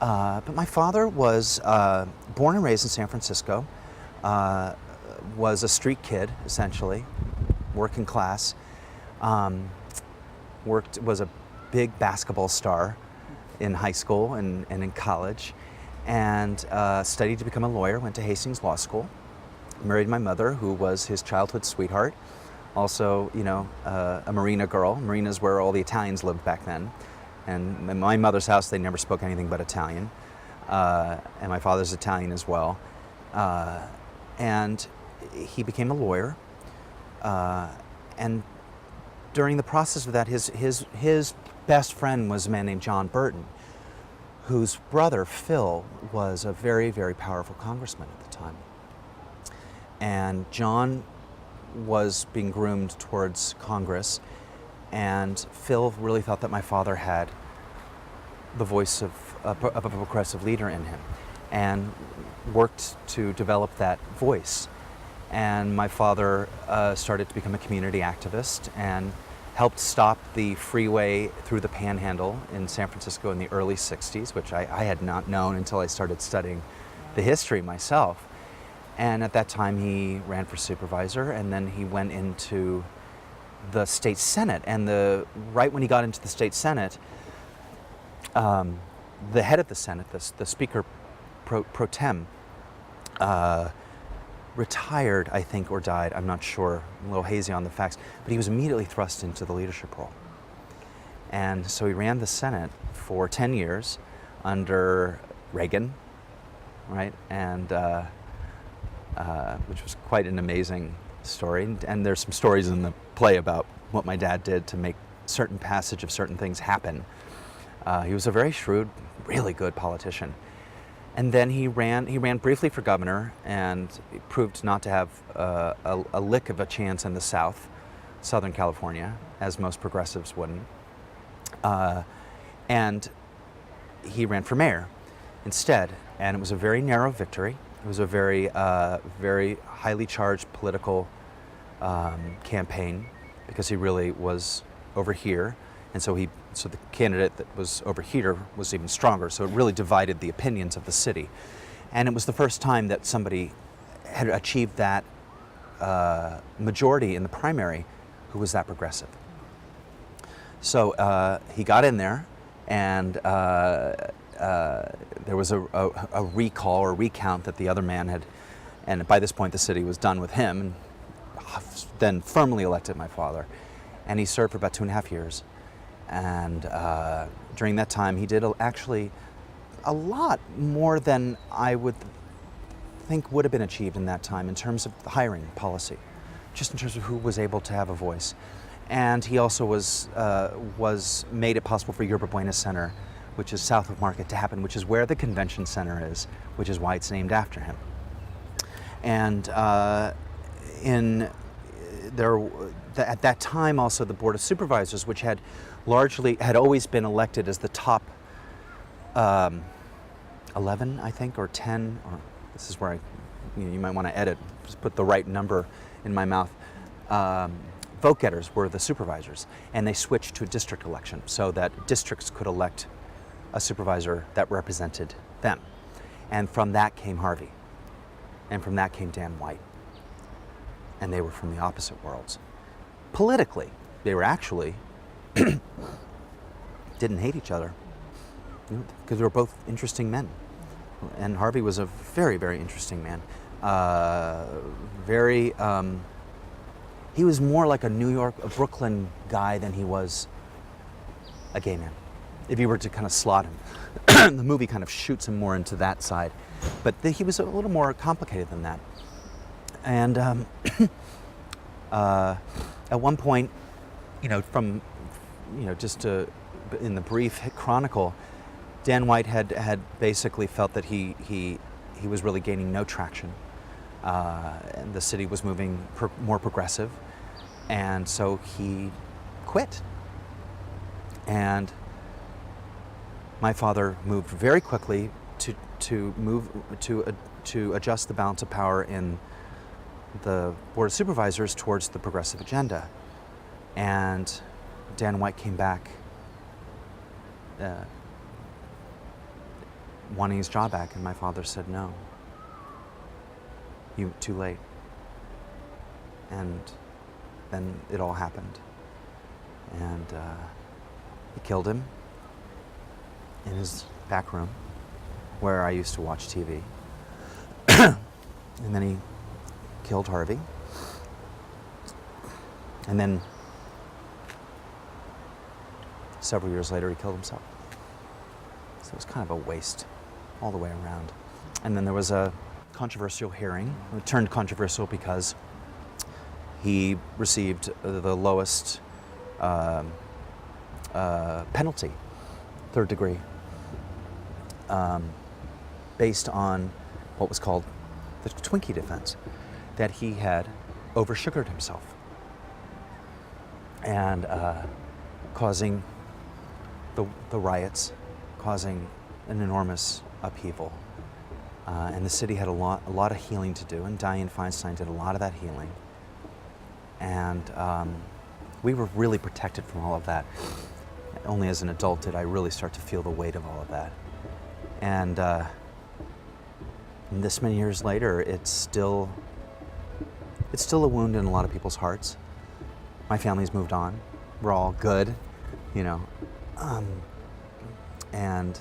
But my father was born and raised in San Francisco, was a street kid, essentially, working class, was a big basketball star in high school and in college, and studied to become a lawyer, went to Hastings Law School, married my mother, who was his childhood sweetheart, also, a Marina girl. Marina's where all the Italians lived back then. And in my mother's house, they never spoke anything but Italian. And my father's Italian as well. And he became a lawyer. And during the process of that, his best friend was a man named John Burton, whose brother, Phil, was a very, very powerful congressman at the time. And John was being groomed towards Congress, and Phil really thought that my father had the voice of a progressive leader in him, and worked to develop that voice. And my father started to become a community activist and helped stop the freeway through the Panhandle in San Francisco in the early 60s, which I had not known until I started studying the history myself. And at that time he ran for supervisor, and then he went into the state senate. And right when he got into the state senate, the head of the Senate, the Speaker pro tem, retired, I think, or died. I'm not sure. I'm a little hazy on the facts. But he was immediately thrust into the leadership role. And so he ran the Senate for 10 years under Reagan, right? And which was quite an amazing story. And there's some stories in the play about what my dad did to make certain passage of certain things happen. He was a very shrewd, really good politician. And then he ran briefly for governor, and proved not to have a lick of a chance in the South, Southern California, as most progressives wouldn't. And he ran for mayor instead, and it was a very narrow victory. It was a very, very highly charged political campaign, because he really was over here, and so the candidate that was over here was even stronger. So it really divided the opinions of the city, and it was the first time that somebody had achieved that majority in the primary who was that progressive. So he got in there, and there was a recall or recount that the other man had, and by this point the city was done with him, and then firmly elected my father. And he served for about 2.5 years. And during that time he did actually a lot more than I would think would have been achieved in that time in terms of the hiring policy, just in terms of who was able to have a voice. And he also was made it possible for Yerba Buena Center, which is south of Market, to happen, which is where the convention center is, which is why it's named after him. And at that time also the Board of Supervisors, which had always been elected as the top 11, I think, or 10, or this is where you might want to edit, just put the right number in my mouth. Vote getters were the supervisors, and they switched to a district election so that districts could elect a supervisor that represented them. And from that came Harvey, and from that came Dan White. And they were from the opposite worlds. Politically, they were actually didn't hate each other, because they were both interesting men. And Harvey was a very, very interesting man. He was more like a Brooklyn guy than he was a gay man, if you were to kind of slot him. The movie kind of shoots him more into that side, but he was a little more complicated than that. And at one point, in the brief chronicle, Dan White had basically felt that he was really gaining no traction. And the city was moving more progressive, and so he quit. And my father moved very quickly to adjust the balance of power in the Board of Supervisors towards the progressive agenda. And Dan White came back wanting his job back, and my father said, no, too late. And then it all happened. And he killed him in his back room where I used to watch TV. And then he killed Harvey. And then several years later, he killed himself. So it was kind of a waste all the way around. And then there was a controversial hearing. It turned controversial because he received the lowest penalty, third degree, based on what was called the Twinkie defense, that he had oversugared himself and causing the riots, causing an enormous upheaval. And the city had a lot of healing to do, and Dianne Feinstein did a lot of that healing. And we were really protected from all of that. Only as an adult did I really start to feel the weight of all of that. And this many years later, it's still a wound in a lot of people's hearts. My family's moved on. We're all good, you know. And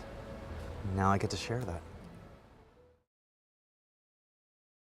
now I get to share that.